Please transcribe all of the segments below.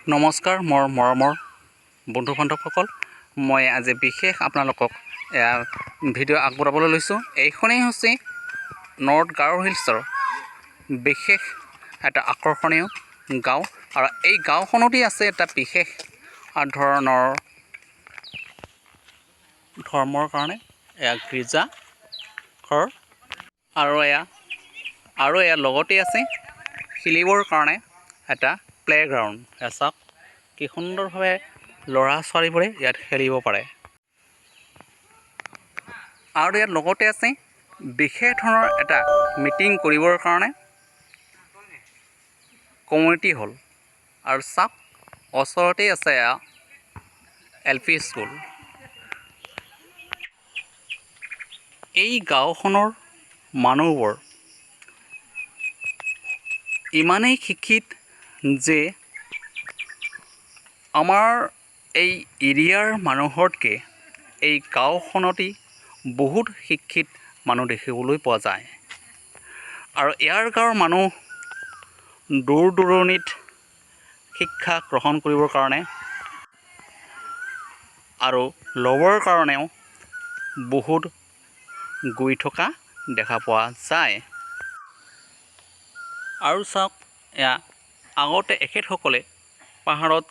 নমস্কাৰ মোৰ মৰমৰ বন্ধু বান্ধৱসকল, মই আজি বিশেষ আপোনালোকক ভিডিঅ' আগবঢ়াবলৈ লৈছোঁ। এইখনেই হৈছে নৰ্থ গাৰো হিলছৰ বিশেষ এটা আকৰ্ষণীয় গাঁও, আৰু এই গাঁওখনতেই আছে এটা বিশেষ ধৰণৰ ধৰ্মৰ কাৰণে গীৰ্জা ঘৰ, আৰু এয়া লগতে আছে খেলিবৰ কাৰণে এটা প্লেগ্ৰাউণ্ড। চাওক কি সুন্দৰভাৱে ল'ৰা ছোৱালীবোৰে ইয়াত খেলিব পাৰে। আৰু ইয়াত লগতে আছে বিশেষ ধৰণৰ এটা মিটিং কৰিবৰ কাৰণে কমিউনিটি হল। আৰু চাওক ওচৰতেই আছে LP স্কুল। এই গাঁওখনৰ মানুহবোৰ ইমানেই শিক্ষিত যে আমাৰ এই এৰিয়াৰ মানুহতকৈ এই গাঁওখনতেই বহুত শিক্ষিত মানুহ দেখিবলৈ পোৱা যায়। আৰু ইয়াৰ গাঁৱৰ মানুহ দূৰ দূৰণিত শিক্ষা গ্ৰহণ কৰিবৰ কাৰণে আৰু ল'বৰ কাৰণেও বহুত গৈ থকা দেখা পোৱা যায়। আৰু চাওক আগতে এখেতসকলে পাহাৰত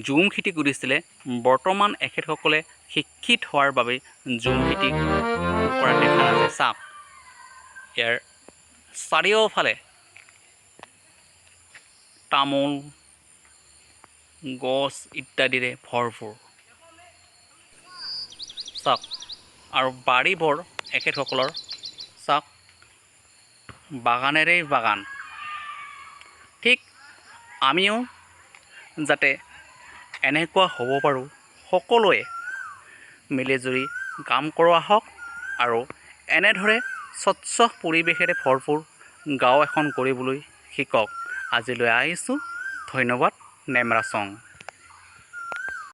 ঝুম খেতি কৰিছিলে, বৰ্তমান এখেতসকলে শিক্ষিত হোৱাৰ বাবে ঝুম খেতি কৰা দেখা নাযায়। চাওক ইয়াৰ চাৰিওফালে তামোল গছ ইত্যাদিৰে ভৰপূৰ। চাওক আৰু বাৰীবোৰ এখেতসকলৰ চাওক বাগানেৰেই বাগান। ঠিক আমিও যাতে এনেকুৱা হ'ব পাৰোঁ, সকলোৱে মিলিজুলি কাম কৰোঁ আহক, আৰু এনেদৰে স্বচ্ছ পৰিৱেশেৰে ভৰপূৰ গাঁও এখন কৰিবলৈ শিকক। আজিলৈ আহিছোঁ, ধন্যবাদ। নেমৰাচং।